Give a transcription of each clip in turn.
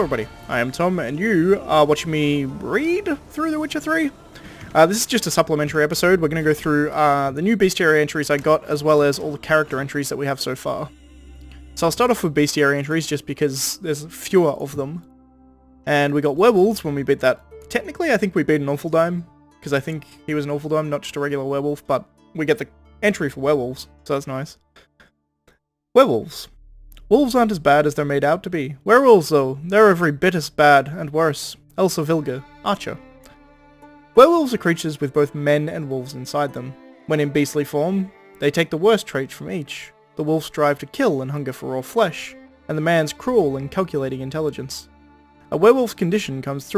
everybody, I am Tom, and you are watching me read through The Witcher 3. This is just a supplementary episode. We're going to go through the new bestiary entries I got, as well as all the character entries that we have so far. So I'll start off with bestiary entries, just because there's fewer of them. And we got werewolves when we beat that. Technically, I think we beat an Orpheldime, because I think he was an Orpheldime, not just a regular werewolf, but we get the entry for werewolves, so that's nice. Werewolves. Wolves aren't as bad as they're made out to be. Werewolves, though, they're every bit as bad, and worse. Elsa Vilga, Archer. Werewolves are creatures with both men and wolves inside them. When in beastly form, they take the worst traits from each. The wolf's drive to kill and hunger for raw flesh, and the man's cruel and calculating intelligence. A werewolf's condition comes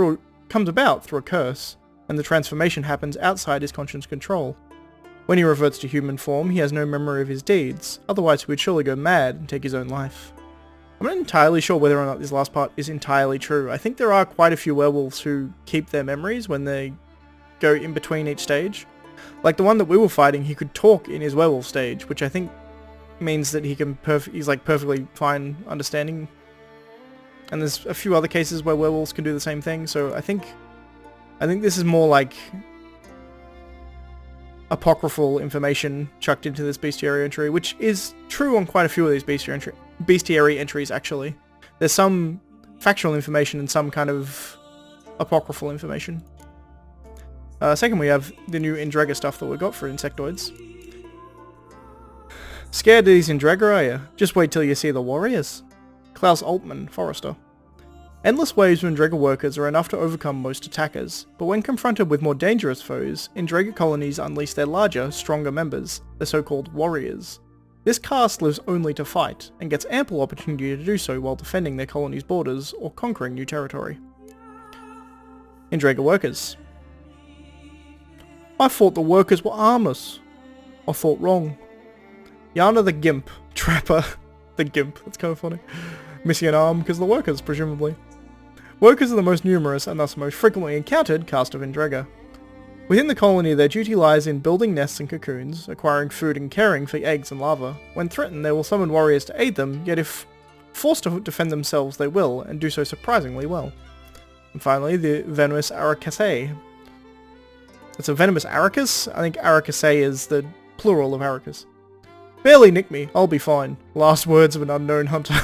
about through a curse, and the transformation happens outside his conscious control. When he reverts to human form, he has no memory of his deeds, otherwise he would surely go mad and take his own life. I'm not entirely sure whether or not this last part is entirely true. I think there are quite a few werewolves who keep their memories when they go in between each stage. Like the one that we were fighting, he could talk in his werewolf stage, which I think means that he's like perfectly fine understanding. And there's a few other cases where werewolves can do the same thing, so I think this is more like apocryphal information chucked into this bestiary entry, which is true on quite a few of these bestiary entries, actually. There's some factual information and some kind of apocryphal information. Second, we have the new Indrega stuff that we got for insectoids. Scared of these Indrega, are you? Just wait till you see the warriors. Klaus Altman, Forrester. Endless waves of Indrega workers are enough to overcome most attackers, but when confronted with more dangerous foes, Indrega colonies unleash their larger, stronger members, the so-called warriors. This caste lives only to fight, and gets ample opportunity to do so while defending their colony's borders or conquering new territory. Indrega workers. I thought the workers were armless. I thought wrong. Yana the Gimp, Trapper, the Gimp, that's kind of funny. Missing an arm because of the workers, presumably. Workers are the most numerous and thus most frequently encountered caste of Indrega. Within the colony, their duty lies in building nests and cocoons, acquiring food and caring for eggs and larvae. When threatened, they will summon warriors to aid them, yet if forced to defend themselves they will, and do so surprisingly well. And finally, the venomous Aracassae. It's a venomous Aracus? I think Aracassae is the plural of Aracus. Barely nick me, I'll be fine. Last words of an unknown hunter.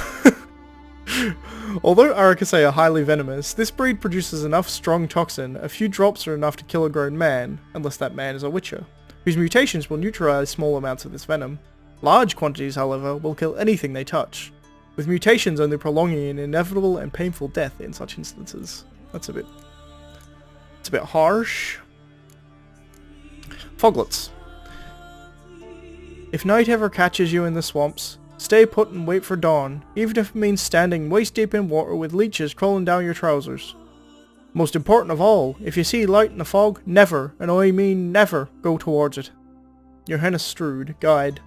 Although Aracassae are highly venomous, this breed produces enough strong toxin, a few drops are enough to kill a grown man, unless that man is a witcher, whose mutations will neutralize small amounts of this venom. Large quantities, however, will kill anything they touch, with mutations only prolonging an inevitable and painful death in such instances. It's a bit harsh. Foglets. If night ever catches you in the swamps, stay put and wait for dawn, even if it means standing waist deep in water with leeches crawling down your trousers. Most important of all, if you see light in the fog, never, and I mean never, go towards it. Johannes Strude, Guide.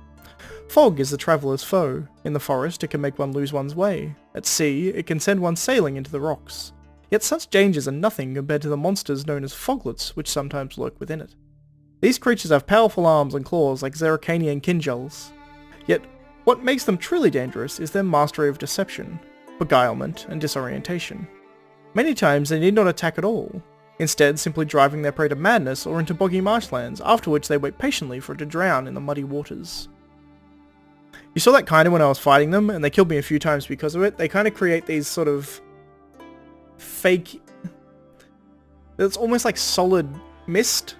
Fog is the traveller's foe. In the forest, it can make one lose one's way. At sea, it can send one sailing into the rocks. Yet such dangers are nothing compared to the monsters known as foglets, which sometimes lurk within it. These creatures have powerful arms and claws like Zeracanian Kinjals. Yet, what makes them truly dangerous is their mastery of deception, beguilement, and disorientation. Many times they need not attack at all, instead simply driving their prey to madness or into boggy marshlands, after which they wait patiently for it to drown in the muddy waters. You saw that kind of when I was fighting them, and they killed me a few times because of it. They kind of create these sort of fake... It's almost like solid mist,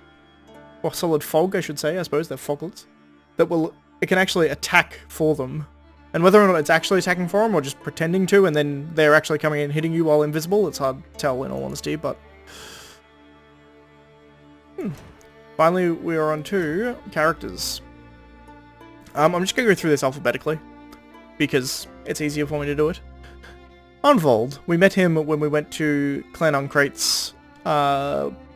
or solid fog, I should say. I suppose they're foglets, it can actually attack for them. And whether or not it's actually attacking for them or just pretending to, and then they're actually coming in and hitting you while invisible, it's hard to tell in all honesty, but... Finally, we are on to characters. I'm just going to go through this alphabetically, because it's easier for me to do it. Arnvold, we met him when we went to Clan Uncrate's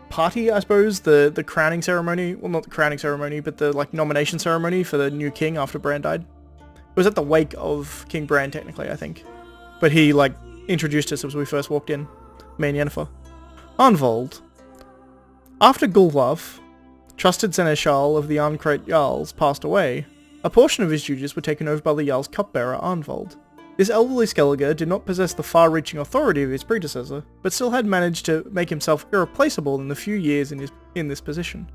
party, I suppose, the crowning ceremony. Well, not the crowning ceremony, but the nomination ceremony for the new king after Bran died. It was at the wake of King Bran, technically, I think. But he introduced us as we first walked in, me and Yennefer. Arnvold. After Gul'laf, trusted seneschal of the Arncrate Jarls, passed away, a portion of his duties were taken over by the Jarl's cupbearer Arnvold. This elderly Skellige did not possess the far-reaching authority of his predecessor, but still had managed to make himself irreplaceable in the few years in this position.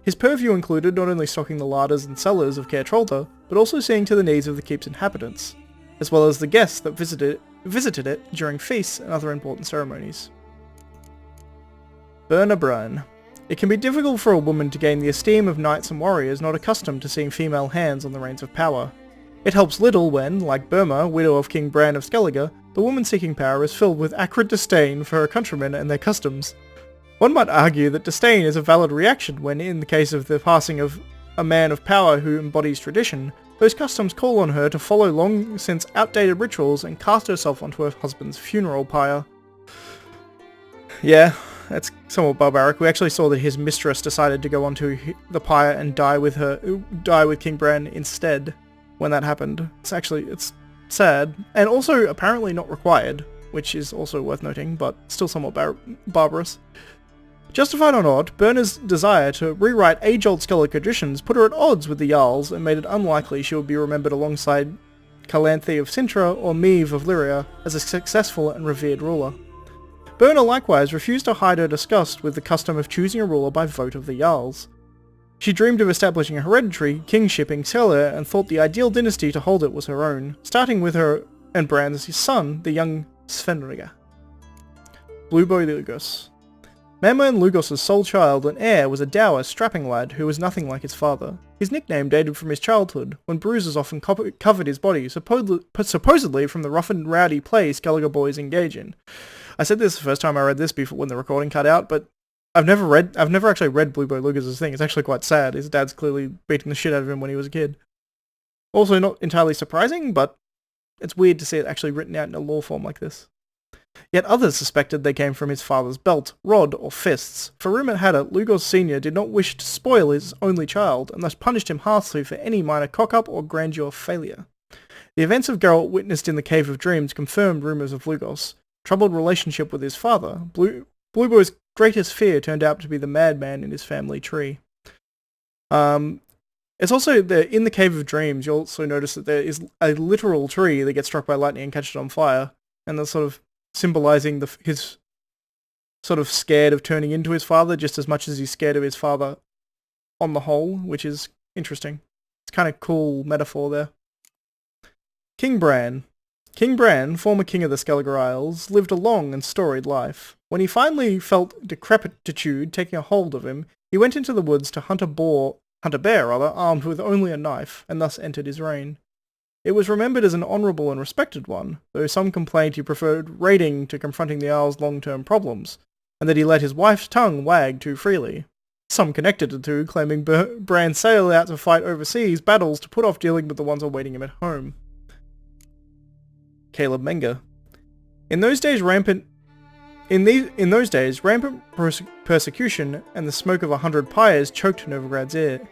His purview included not only stocking the larders and cellars of Caer Trolta, but also seeing to the needs of the keep's inhabitants, as well as the guests that visited it during feasts and other important ceremonies. Burna Brun. It can be difficult for a woman to gain the esteem of knights and warriors not accustomed to seeing female hands on the reins of power. It helps little when, like Burma, widow of King Bran of Skellige, the woman seeking power is filled with acrid disdain for her countrymen and their customs. One might argue that disdain is a valid reaction when, in the case of the passing of a man of power who embodies tradition, those customs call on her to follow long since outdated rituals and cast herself onto her husband's funeral pyre. Yeah, that's somewhat barbaric. We actually saw that his mistress decided to go onto the pyre and die with King Bran instead when that happened. It's sad, and also apparently not required, which is also worth noting, but still somewhat barbarous. Justified or not, Burna's desire to rewrite age-old Skellige traditions put her at odds with the Jarls and made it unlikely she would be remembered alongside Calanthe of Sintra or Meve of Lyria as a successful and revered ruler. Burna likewise refused to hide her disgust with the custom of choosing a ruler by vote of the Jarls. She dreamed of establishing a hereditary kingship in Skellige and thought the ideal dynasty to hold it was her own, starting with her and Bran's son, the young Svenrige. Blueboy Lugos. Mammon Lugos' sole child and heir was a dour, strapping lad who was nothing like his father. His nickname dated from his childhood, when bruises often covered his body, supposedly from the rough and rowdy play Skellige boys engage in. I said this the first time I read this before when the recording cut out, but I've never actually read Blueboy Lugos' thing. It's actually quite sad. His dad's clearly beating the shit out of him when he was a kid. Also not entirely surprising, but it's weird to see it actually written out in a lore form like this. Yet others suspected they came from his father's belt, rod, or fists, for rumour had it Lugos Sr. did not wish to spoil his only child, and thus punished him harshly for any minor cock-up or grandeur failure. The events of Geralt witnessed in the Cave of Dreams confirmed rumours of Lugos' troubled relationship with his father. Blueboy's greatest fear turned out to be the madman in his family tree. It's also, in the Cave of Dreams, you'll also notice that there is a literal tree that gets struck by lightning and catches on fire, and that's sort of symbolizing his sort of scared of turning into his father just as much as he's scared of his father on the whole, which is interesting. It's kind of cool metaphor there. King Bran. King Bran, former king of the Skellige Isles, lived a long and storied life. When he finally felt decrepitude taking a hold of him, he went into the woods to hunt a bear, armed with only a knife, and thus entered his reign. It was remembered as an honourable and respected one, though some complained he preferred raiding to confronting the Isle's long-term problems, and that he let his wife's tongue wag too freely. Some connected the two, claiming Bran sailed out to fight overseas battles to put off dealing with the ones awaiting him at home. Caleb Menga. In those days, rampant persecution and the smoke of 100 pyres choked Novigrad's air.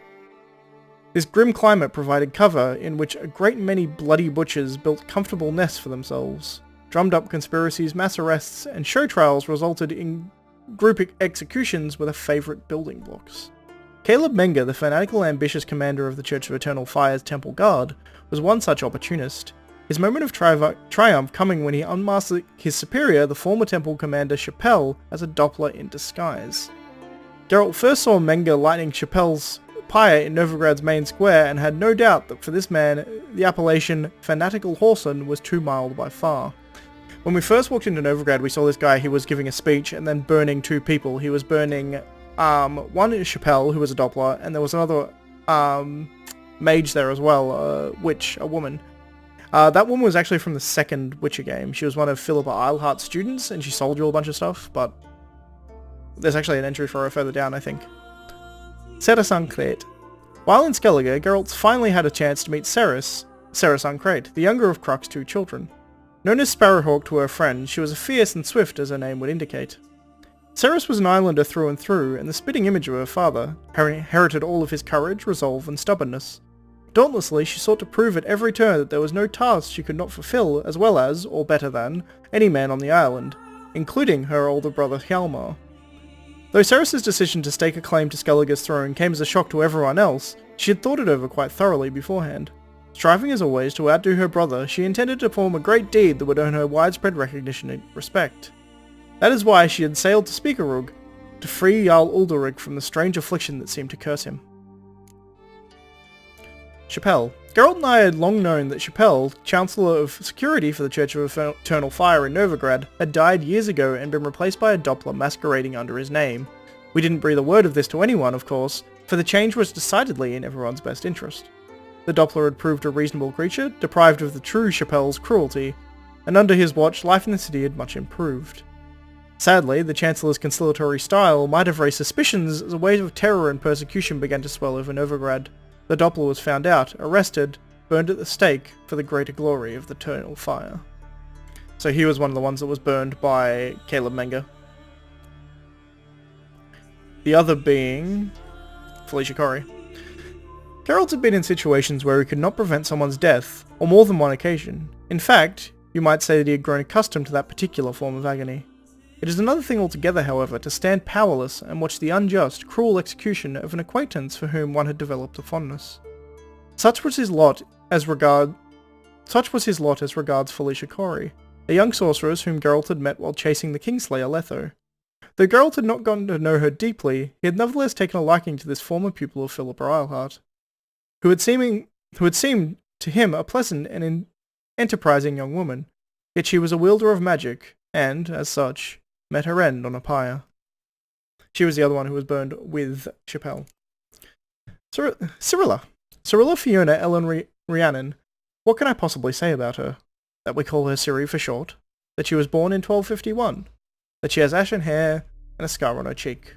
This grim climate provided cover in which a great many bloody butchers built comfortable nests for themselves. Drummed up conspiracies, mass arrests, and show trials resulted in group executions were the favourite building blocks. Caleb Menga, the fanatical ambitious commander of the Church of Eternal Fire's Temple Guard, was one such opportunist. His moment of triumph coming when he unmasked his superior, the former Temple Commander Chappelle, as a Doppler in disguise. Geralt first saw Menga lighting Chappelle's pyre in Novigrad's main square and had no doubt that for this man, the appellation Fanatical Whoreson was too mild by far. When we first walked into Novigrad, we saw this guy. He was giving a speech and then burning two people. He was burning one is Chappelle, who was a Doppler, and there was another mage there as well, a woman. That woman was actually from the second Witcher game. She was one of Philippa Eilhart's students, and she sold you a bunch of stuff, but there's actually an entry for her further down, I think. Serasankret. While in Skellige, Geralt finally had a chance to meet Serasankret, the younger of Croc's two children. Known as Sparrowhawk to her friend, she was as fierce and swift as her name would indicate. Ceres was an islander through and through, and the spitting image of her father, inherited all of his courage, resolve, and stubbornness. Dauntlessly, she sought to prove at every turn that there was no task she could not fulfill as well as, or better than, any man on the island, including her older brother Hjalmar. Though Ceres' decision to stake a claim to Skellige's throne came as a shock to everyone else, she had thought it over quite thoroughly beforehand. Striving as always to outdo her brother, she intended to perform a great deed that would earn her widespread recognition and respect. That is why she had sailed to Speakerug, to free Jarl Ulderig from the strange affliction that seemed to curse him. Chappelle. Geralt and I had long known that Chappelle, Chancellor of Security for the Church of Eternal Fire in Novigrad, had died years ago and been replaced by a Doppler masquerading under his name. We didn't breathe a word of this to anyone, of course, for the change was decidedly in everyone's best interest. The Doppler had proved a reasonable creature, deprived of the true Chappelle's cruelty, and under his watch life in the city had much improved. Sadly, the Chancellor's conciliatory style might have raised suspicions as a wave of terror and persecution began to swell over Novigrad. The Doppler was found out, arrested, burned at the stake for the greater glory of the Eternal Fire. So he was one of the ones that was burned by Caleb Menger. The other being Felicia Corey. Geralt had been in situations where he could not prevent someone's death, on more than one occasion. In fact, you might say that he had grown accustomed to that particular form of agony. It is another thing altogether, however, to stand powerless and watch the unjust, cruel execution of an acquaintance for whom one had developed a fondness. Such was his lot as regards Felicia Corey, a young sorceress whom Geralt had met while chasing the Kingslayer Letho. Though Geralt had not gotten to know her deeply, he had nevertheless taken a liking to this former pupil of Philippa Eilhart, who had seemed to him a pleasant and enterprising young woman, yet she was a wielder of magic, and, as such, met her end on a pyre. She was the other one who was burned with Chappelle. Cyrilla Fiona Ellen Rhiannon. What can I possibly say about her? That we call her Ciri for short. That she was born in 1251. That she has ashen hair and a scar on her cheek.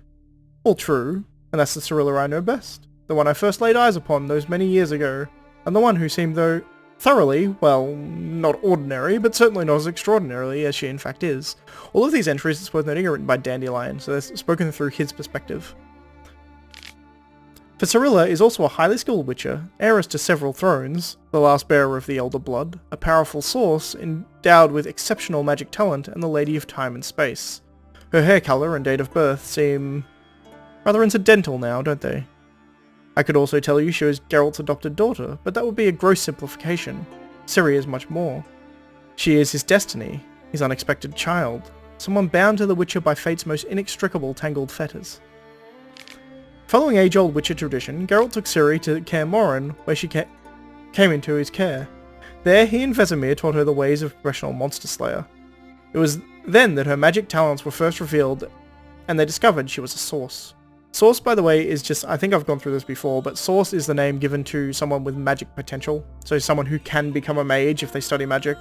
All true, and that's the Cyrilla I know best. The one I first laid eyes upon those many years ago, and the one who seemed though thoroughly, well, not ordinary, but certainly not as extraordinarily as she in fact is. All of these entries, it's worth noting, are written by Dandelion, so they're spoken through his perspective. For Cyrilla is also a highly skilled witcher, heiress to several thrones, the last bearer of the Elder Blood, a powerful source, endowed with exceptional magic talent, and the Lady of Time and Space. Her hair colour and date of birth seem rather incidental now, don't they? I could also tell you she was Geralt's adopted daughter, but that would be a gross simplification. Ciri is much more. She is his destiny, his unexpected child, someone bound to the Witcher by fate's most inextricable tangled fetters. Following age-old Witcher tradition, Geralt took Ciri to Kaer Morhen, where she came into his care. There, he and Vesemir taught her the ways of professional monster slayer. It was then that her magic talents were first revealed, and they discovered she was a source. Source, by the way, is just, I think I've gone through this before, but Source is the name given to someone with magic potential. So someone who can become a mage if they study magic.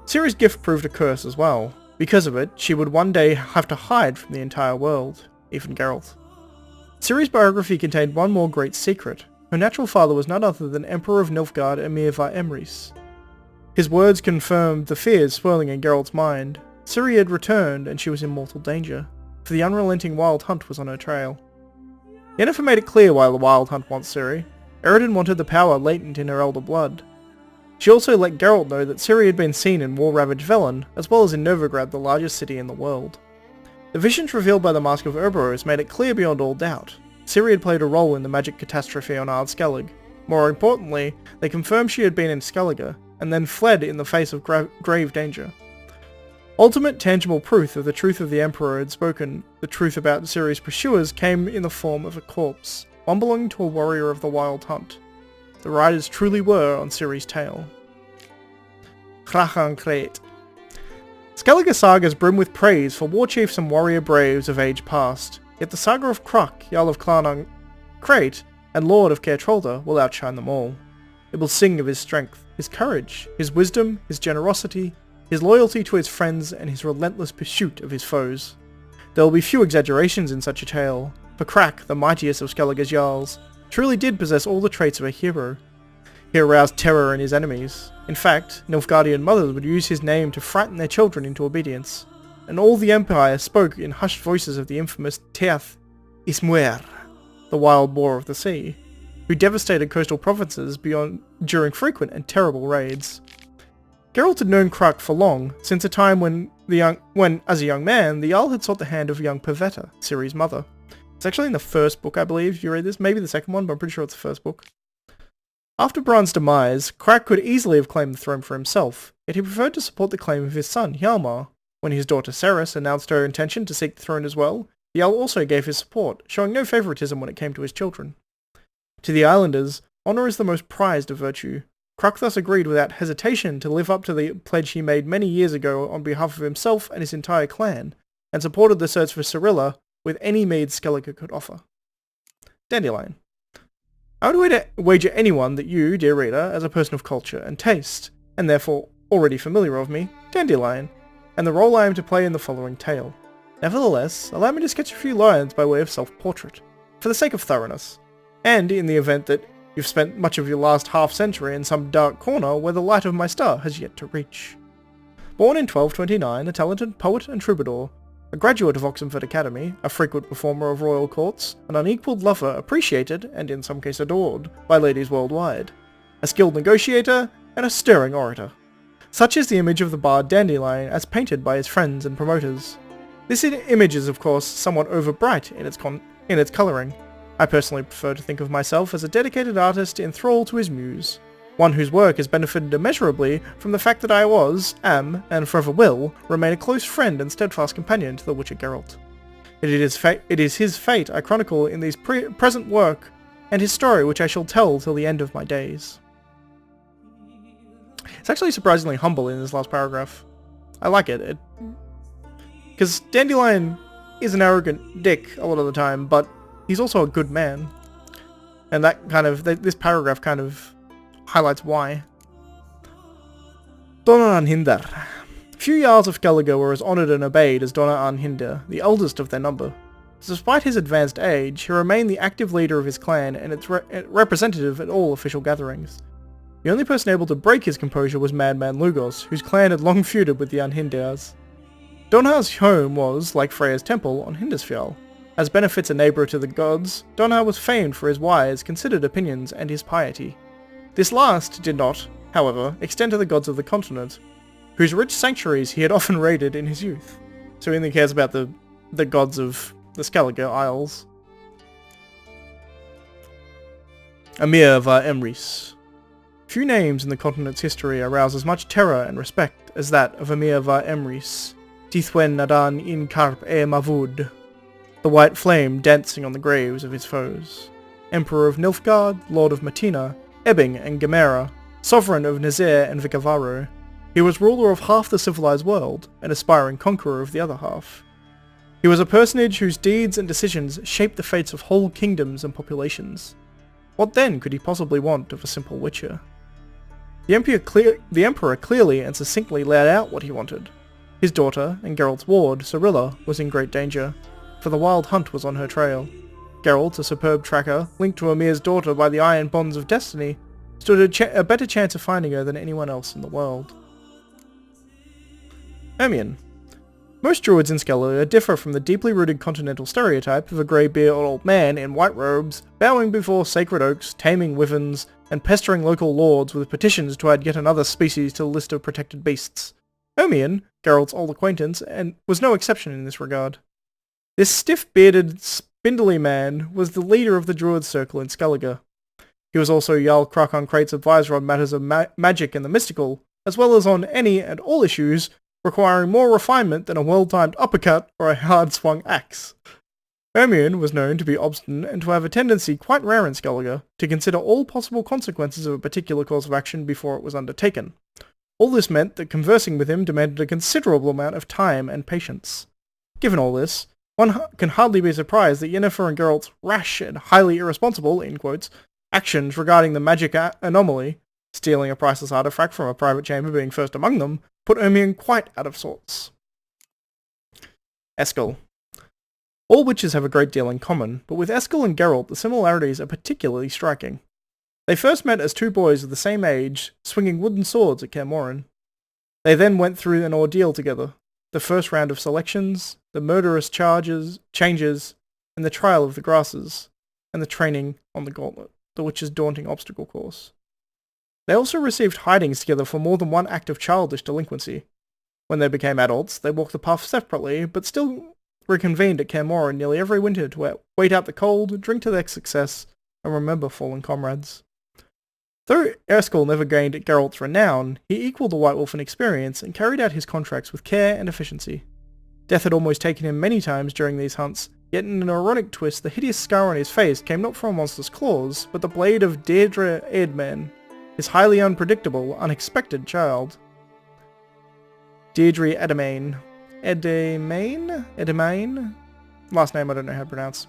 Ciri's gift proved a curse as well. Because of it, she would one day have to hide from the entire world, even Geralt. Ciri's biography contained one more great secret. Her natural father was none other than Emperor of Nilfgaard Emhyr var Emreis. His words confirmed the fears swirling in Geralt's mind. Ciri had returned, and she was in mortal danger, for the unrelenting Wild Hunt was on her trail. Yennefer made it clear why the Wild Hunt wants Ciri. Eredin wanted the power latent in her elder blood. She also let Geralt know that Ciri had been seen in war-ravaged Velen, as well as in Novigrad, the largest city in the world. The visions revealed by the Mask of Cerberus made it clear beyond all doubt. Ciri had played a role in the magic catastrophe on Ard Skellig. More importantly, they confirmed she had been in Skellige, and then fled in the face of grave danger. Ultimate tangible proof of the truth of the Emperor had spoken. The truth about Ciri's pursuers came in the form of a corpse, one belonging to a warrior of the Wild Hunt. The riders truly were on Ciri's tail. Hrachan-Crate. Skellige sagas brim with praise for war chiefs and warrior braves of age past, yet the saga of Kruk, Jarl of Crate, and Lord of Kaer Trolde will outshine them all. It will sing of his strength, his courage, his wisdom, his generosity, his loyalty to his friends, and his relentless pursuit of his foes. There will be few exaggerations in such a tale, for Krak, the mightiest of Skellige's Jarls, truly did possess all the traits of a hero. He aroused terror in his enemies. In fact, Nilfgaardian mothers would use his name to frighten their children into obedience, and all the Empire spoke in hushed voices of the infamous Teath Ismuer, the wild boar of the sea, who devastated coastal provinces during frequent and terrible raids. Geralt had known Kruk for long, since a time when, as a young man, the Jarl had sought the hand of young Pavetta, Ciri's mother. It's actually in the first book, I believe, if you read this. Maybe the second one, but I'm pretty sure it's the first book. After Bran's demise, Crack could easily have claimed the throne for himself, yet he preferred to support the claim of his son, Hjalmar. When his daughter Ceres announced her intention to seek the throne as well, Jarl also gave his support, showing no favoritism when it came to his children. To the islanders, honour is the most prized of virtue. Kruk thus agreed without hesitation to live up to the pledge he made many years ago on behalf of himself and his entire clan, and supported the search for Cyrilla with any mead Skellige could offer. Dandelion. I would wager anyone that you, dear reader, as a person of culture and taste, and therefore already familiar of me, Dandelion, and the role I am to play in the following tale. Nevertheless, allow me to sketch a few lines by way of self-portrait, for the sake of thoroughness, and in the event that you've spent much of your last half-century in some dark corner where the light of my star has yet to reach. Born in 1229, a talented poet and troubadour, a graduate of Oxenford Academy, a frequent performer of royal courts, an unequalled lover appreciated, and in some cases adored, by ladies worldwide, a skilled negotiator, and a stirring orator. Such is the image of the bard Dandelion as painted by his friends and promoters. This image is of course somewhat overbright in its colouring. I personally prefer to think of myself as a dedicated artist in thrall to his muse, one whose work has benefited immeasurably from the fact that I was, am, and forever will, remain a close friend and steadfast companion to the Witcher Geralt. It is his fate I chronicle in these present work, and his story which I shall tell till the end of my days. It's actually surprisingly humble in this last paragraph. I like it. Because Dandelion is an arrogant dick a lot of the time, but he's also a good man. And that kind of, this paragraph kind of highlights why. Donna Arnhindar. Few Jarls of Skellige were as honoured and obeyed as Donna Arnhindar, the eldest of their number. Despite his advanced age, he remained the active leader of his clan and its representative at all official gatherings. The only person able to break his composure was Madman Lugos, whose clan had long feuded with the Arnhindars. Donhar's home was, like Freya's temple, on Hindarsfjall. As benefits a neighbour to the gods, Donhar was famed for his wise, considered opinions and his piety. This last did not, however, extend to the gods of the continent, whose rich sanctuaries he had often raided in his youth. So he only cares about the gods of the Skellige Isles. Amir var Emrys. Few names in the continent's history arouse as much terror and respect as that of Amir var Emrys, Tithwen Nadan in Karp e Mavud, the white flame dancing on the graves of his foes. Emperor of Nilfgaard, Lord of Matina, Ebbing and Gemera, sovereign of Nazair and Vicavaru, he was ruler of half the civilized world, and aspiring conqueror of the other half. He was a personage whose deeds and decisions shaped the fates of whole kingdoms and populations. What then could he possibly want of a simple witcher? The Emperor clearly and succinctly laid out what he wanted. His daughter, and Geralt's ward, Cyrilla, was in great danger, for the wild hunt was on her trail. Geralt, a superb tracker, linked to Amir's daughter by the iron bonds of destiny, stood a better chance of finding her than anyone else in the world. Ermion. Most druids in Skellige differ from the deeply rooted continental stereotype of a grey-bearded old man in white robes, bowing before sacred oaks, taming wyverns, and pestering local lords with petitions to add yet another species to the list of protected beasts. Ermion, Geralt's old acquaintance, and was no exception in this regard. This stiff-bearded, spindly man was the leader of the druid circle in Skellige. He was also Jarl Krakon-Krait's advisor on matters of magic and the mystical, as well as on any and all issues requiring more refinement than a well-timed uppercut or a hard-swung axe. Ermion was known to be obstinate and to have a tendency quite rare in Skellige to consider all possible consequences of a particular course of action before it was undertaken. All this meant that conversing with him demanded a considerable amount of time and patience. Given all this, one can hardly be surprised that Yennefer and Geralt's rash and highly irresponsible, in quotes, actions regarding the magic anomaly, stealing a priceless artifact from a private chamber being first among them, put Ermion quite out of sorts. Eskel. All witches have a great deal in common, but with Eskel and Geralt the similarities are particularly striking. They first met as two boys of the same age, swinging wooden swords at Kaer Morhen. They then went through an ordeal together, the first round of selections, the murderous changes, and the trial of the grasses, and the training on the gauntlet, the witch's daunting obstacle course. They also received hidings together for more than one act of childish delinquency. When they became adults, they walked the path separately, but still reconvened at Kaer Morhen nearly every winter to wait out the cold, drink to their success, and remember fallen comrades. Though Erskine never gained Geralt's renown, he equalled the White Wolf in experience and carried out his contracts with care and efficiency. Death had almost taken him many times during these hunts, yet in an ironic twist the hideous scar on his face came not from a monster's claws, but the blade of Deirdre Eadman, his highly unpredictable, unexpected child. Deirdre Eadman. Eadman? Last name I don't know how to pronounce.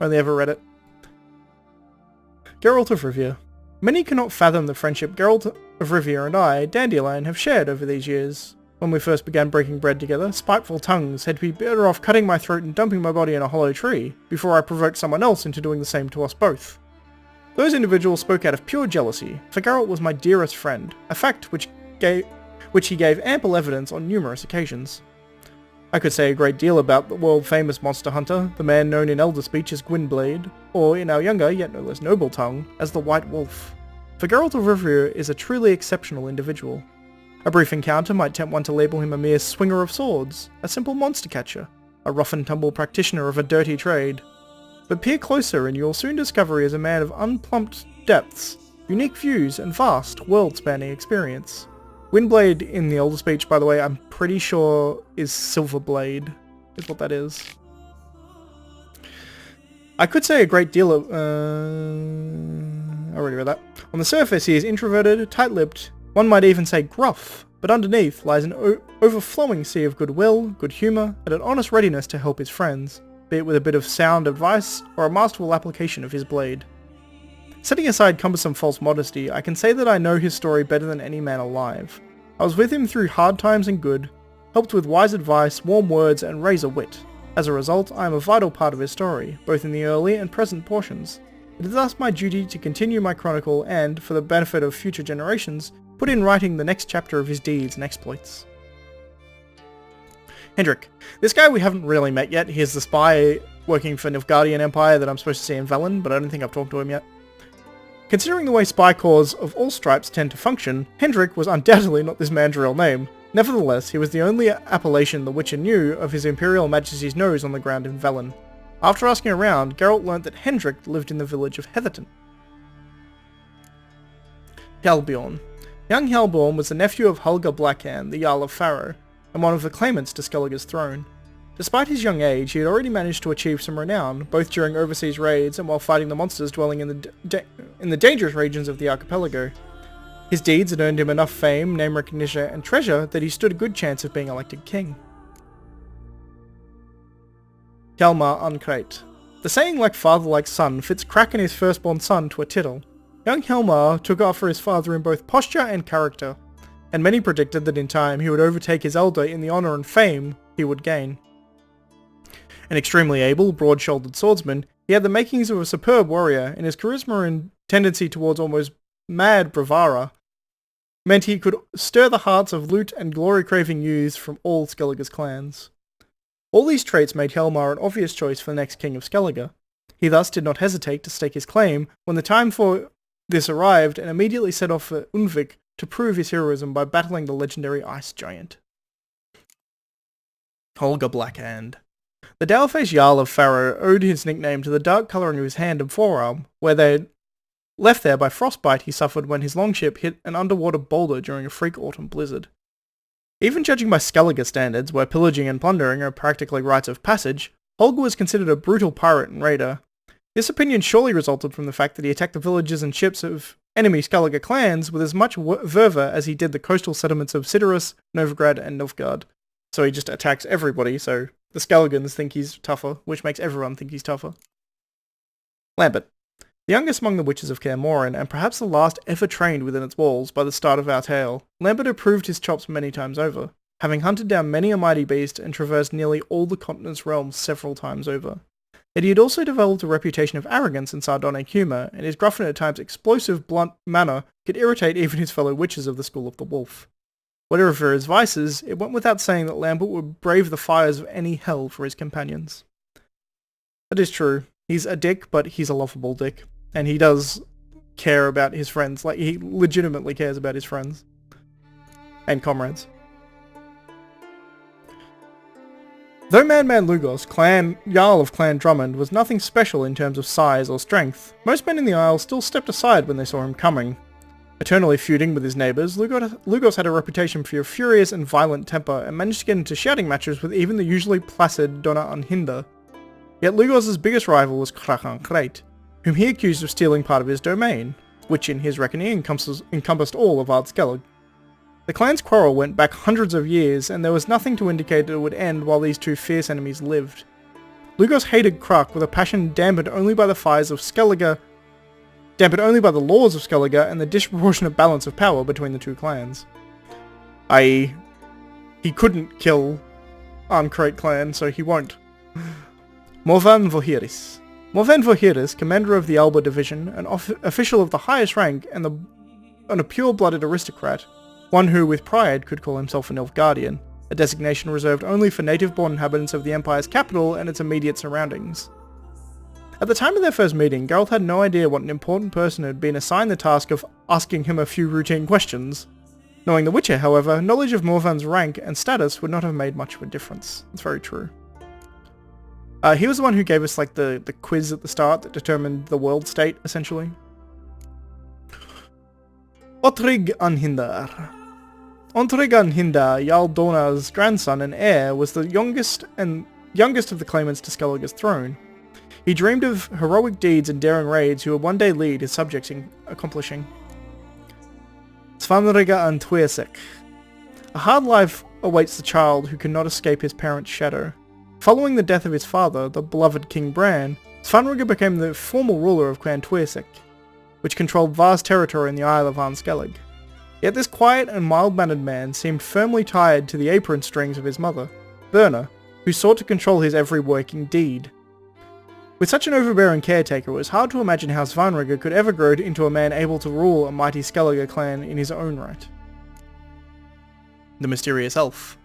Only ever read it. Geralt of Rivia. Many cannot fathom the friendship Geralt of Rivia and I, Dandelion, have shared over these years. When we first began breaking bread together, spiteful tongues had to be better off cutting my throat and dumping my body in a hollow tree, before I provoked someone else into doing the same to us both. Those individuals spoke out of pure jealousy, for Geralt was my dearest friend, a fact which he gave ample evidence on numerous occasions. I could say a great deal about the world-famous monster hunter, the man known in elder speech as Gwynblade, or in our younger, yet no less noble tongue, as the White Wolf. For Geralt of Rivia is a truly exceptional individual. A brief encounter might tempt one to label him a mere swinger of swords, a simple monster catcher, a rough-and-tumble practitioner of a dirty trade. But peer closer and you'll soon discover he is a man of unplumbed depths, unique views, and vast, world-spanning experience. Windblade in the older speech, by the way, I'm pretty sure is Silverblade, is what that is. I could say a great deal of... I already read that. On the surface, he is introverted, tight-lipped, one might even say gruff, but underneath lies an overflowing sea of goodwill, good humour, and an honest readiness to help his friends, be it with a bit of sound advice or a masterful application of his blade. Setting aside cumbersome false modesty, I can say that I know his story better than any man alive. I was with him through hard times and good, helped with wise advice, warm words, and razor wit. As a result, I am a vital part of his story, both in the early and present portions. It is thus my duty to continue my chronicle and, for the benefit of future generations, put in writing the next chapter of his deeds and exploits. Hendrik. This guy we haven't really met yet. He's the spy working for Nilfgaardian Empire that I'm supposed to see in Velen, but I don't think I've talked to him yet. Considering the way spy corps of all stripes tend to function, Hendrik was undoubtedly not this man's real name. Nevertheless, he was the only appellation the Witcher knew of His Imperial Majesty's nose on the ground in Velen. After asking around, Geralt learnt that Hendrik lived in the village of Heatherton. Helbjorn. Young Helbjorn was the nephew of Holger Blackhand, the Jarl of Farrow, and one of the claimants to Skellige's throne. Despite his young age, he had already managed to achieve some renown, both during overseas raids and while fighting the monsters dwelling in the dangerous regions of the archipelago. His deeds had earned him enough fame, name recognition, and treasure that he stood a good chance of being elected king. Hjalmar Uncrate. The saying like father like son fits Kraken his firstborn son to a tittle. Young Hjalmar took after his father in both posture and character, and many predicted that in time he would overtake his elder in the honour and fame he would gain. An extremely able, broad-shouldered swordsman, he had the makings of a superb warrior, and his charisma and tendency towards almost mad bravura meant he could stir the hearts of loot and glory-craving youths from all Skellige's clans. All these traits made Hjalmar an obvious choice for the next king of Skellige. He thus did not hesitate to stake his claim when the time for this arrived, and immediately set off for Unvik to prove his heroism by battling the legendary ice giant. Holger Blackhand. The dour-faced Jarl of Farrow owed his nickname to the dark colouring of his hand and forearm, where they had left there by frostbite he suffered when his longship hit an underwater boulder during a freak autumn blizzard. Even judging by Skellige standards, where pillaging and plundering are practically rites of passage, Holger was considered a brutal pirate and raider. This opinion surely resulted from the fact that he attacked the villages and ships of enemy Skellige clans with as much verve as he did the coastal settlements of Cidaris, Novigrad, and Nilfgaard. So he just attacks everybody, so the Skelligans think he's tougher, which makes everyone think he's tougher. Lambert. The youngest among the witches of Kaer Morhen, and perhaps the last ever trained within its walls by the start of our tale, Lambert had proved his chops many times over, having hunted down many a mighty beast and traversed nearly all the continent's realms several times over. Yet he had also developed a reputation of arrogance and sardonic humour, and his gruff and at times explosive, blunt manner could irritate even his fellow witches of the School of the Wolf. Whatever his vices, it went without saying that Lambert would brave the fires of any hell for his companions. That is true. He's a dick, but he's a lovable dick. And he does care about his friends. Like, he legitimately cares about his friends. And comrades. Though Madman Lugos, Jarl of Clan Drummond, was nothing special in terms of size or strength, most men in the Isle still stepped aside when they saw him coming. Eternally feuding with his neighbours, Lugos had a reputation for a furious and violent temper and managed to get into shouting matches with even the usually placid Donna Anhinda. Yet Lugos' biggest rival was Krakan Kreit, whom he accused of stealing part of his domain, which in his reckoning encompassed all of Ardskellig. The clan's quarrel went back hundreds of years, and there was nothing to indicate it would end while these two fierce enemies lived. Lugos hated Kruk with a passion dampened only by the laws of Skellige and the disproportionate balance of power between the two clans. I.e., he couldn't kill Arncrate clan, so he won't. Morvan Vohiris. Morvan Vohiris, commander of the Alba division, an official of the highest rank and a pure-blooded aristocrat, one who with pride could call himself an elf guardian, a designation reserved only for native-born inhabitants of the Empire's capital and its immediate surroundings. At the time of their first meeting, Geralt had no idea what an important person had been assigned the task of asking him a few routine questions. Knowing the Witcher, however, knowledge of Morvan's rank and status would not have made much of a difference. It's very true. He was the one who gave us like the quiz at the start that determined the world state, essentially. Otrig Anhindar. Otrig Anhindar, Jarl Dorna's grandson and heir, was the youngest of the claimants to Skellige's throne. He dreamed of heroic deeds and daring raids he would one day lead his subjects in accomplishing. Svanriga and Tuesek. A hard life awaits the child who cannot escape his parents' shadow. Following the death of his father, the beloved King Bran, Svanriga became the formal ruler of Clan Tuesek, which controlled vast territory in the Isle of Arnskellig. Yet this quiet and mild-mannered man seemed firmly tied to the apron strings of his mother, Berna, who sought to control his every working deed. With such an overbearing caretaker, it was hard to imagine how Svanriga could ever grow into a man able to rule a mighty Skellige clan in his own right. The Mysterious Elf.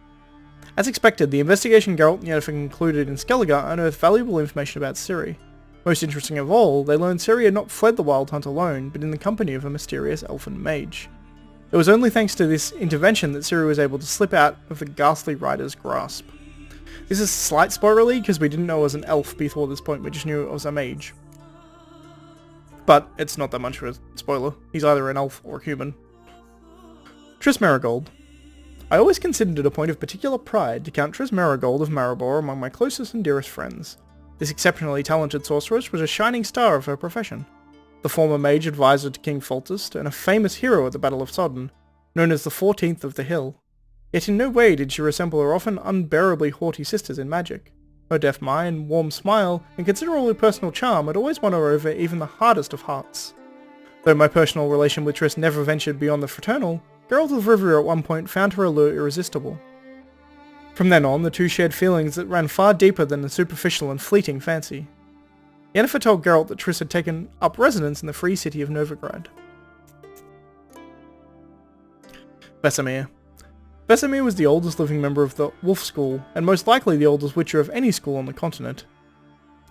As expected, the investigation Geralt and Yennefer concluded in Skellige unearthed valuable information about Ciri. Most interesting of all, they learned Ciri had not fled the Wild Hunt alone, but in the company of a mysterious elfin mage. It was only thanks to this intervention that Ciri was able to slip out of the ghastly rider's grasp. This is slight spoilerly because we didn't know it was an elf before this point, we just knew it was a mage. But it's not that much of a spoiler. He's either an elf or a human. Triss Merigold. I always considered it a point of particular pride to count Triss Merigold of Maribor among my closest and dearest friends. This exceptionally talented sorceress was a shining star of her profession. The former mage advisor to King Foltest and a famous hero at the Battle of Sodden, known as the 14th of the Hill. Yet in no way did she resemble her often unbearably haughty sisters in magic. Her deaf mind, warm smile, and considerable personal charm had always won her over even the hardest of hearts. Though my personal relation with Triss never ventured beyond the fraternal, Geralt of Rivia at one point found her allure irresistible. From then on, the two shared feelings that ran far deeper than a superficial and fleeting fancy. Yennefer told Geralt that Triss had taken up residence in the free city of Novigrad. Vesemir. Vesemir was the oldest living member of the Wolf School, and most likely the oldest Witcher of any school on the continent.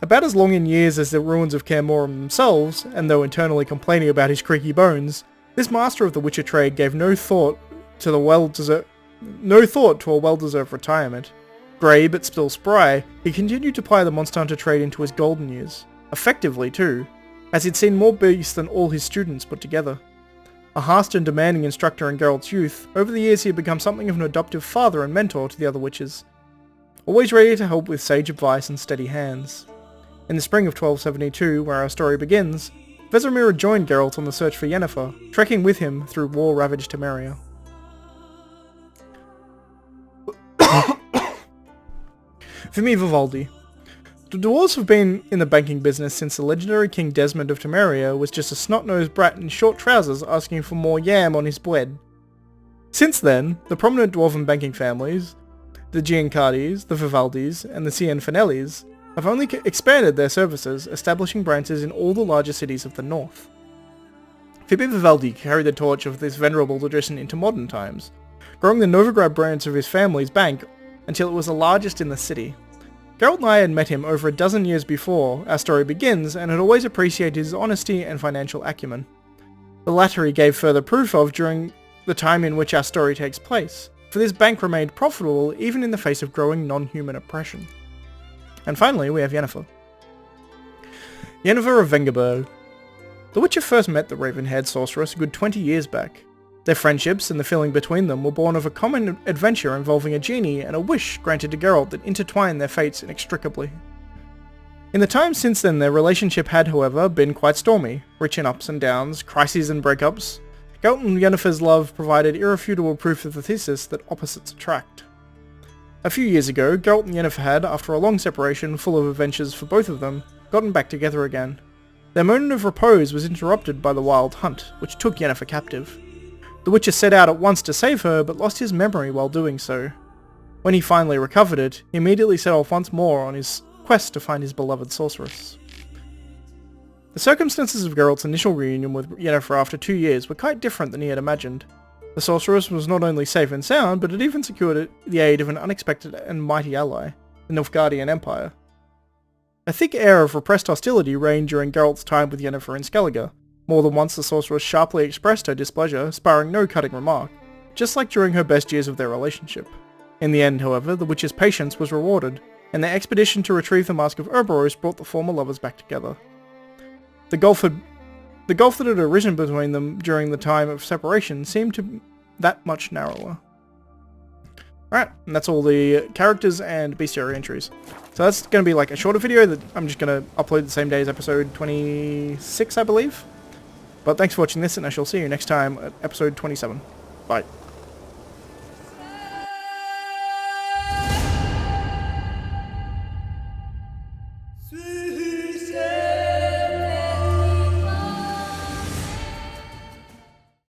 About as long in years as the ruins of Kaer Morhen themselves, and though internally complaining about his creaky bones, this master of the Witcher trade gave no thought to a well-deserved retirement. Grey but still spry, he continued to ply the Monster Hunter trade into his golden years. Effectively too, as he'd seen more beasts than all his students put together. A harsh and demanding instructor in Geralt's youth, over the years he had become something of an adoptive father and mentor to the other witches. Always ready to help with sage advice and steady hands. In the spring of 1272, where our story begins, Vesemir joined Geralt on the search for Yennefer, trekking with him through war-ravaged Temeria. Vimy Vivaldi. The dwarves have been in the banking business since the legendary King Desmond of Temeria was just a snot-nosed brat in short trousers asking for more yam on his bread. Since then, the prominent dwarven banking families, the Giancardis, the Vivaldis, and the Cianfanellis, have only expanded their services, establishing branches in all the larger cities of the north. Vimy Vivaldi carried the torch of this venerable tradition into modern times, growing the Novigrad branch of his family's bank until it was the largest in the city. Geralt and I had met him over a dozen years before our story begins and had always appreciated his honesty and financial acumen. The latter he gave further proof of during the time in which our story takes place, for this bank remained profitable even in the face of growing non-human oppression. And finally we have Yennefer. Yennefer of Vengerberg. The Witcher first met the raven-haired sorceress a good 20 years back. Their friendships and the feeling between them were born of a common adventure involving a genie and a wish granted to Geralt that intertwined their fates inextricably. In the time since then, their relationship had, however, been quite stormy, rich in ups and downs, crises and breakups. Geralt and Yennefer's love provided irrefutable proof of the thesis that opposites attract. A few years ago, Geralt and Yennefer had, after a long separation full of adventures for both of them, gotten back together again. Their moment of repose was interrupted by the wild hunt, which took Yennefer captive. The Witcher set out at once to save her, but lost his memory while doing so. When he finally recovered it, he immediately set off once more on his quest to find his beloved sorceress. The circumstances of Geralt's initial reunion with Yennefer after 2 years were quite different than he had imagined. The sorceress was not only safe and sound, but had even secured the aid of an unexpected and mighty ally, the Nilfgaardian Empire. A thick air of repressed hostility reigned during Geralt's time with Yennefer in Skellige. More than once the sorceress sharply expressed her displeasure, sparing no cutting remark, just like during her best years of their relationship. In the end, however, the Witcher's patience was rewarded, and their expedition to retrieve the Mask of Ouroboros brought the former lovers back together. The gulf that had arisen between them during the time of separation seemed to be that much narrower. Alright, and that's all the characters and bestiary entries. So that's going to be like a shorter video that I'm just going to upload the same day as episode 26, I believe. But thanks for watching this, and I shall see you next time at episode 27. Bye.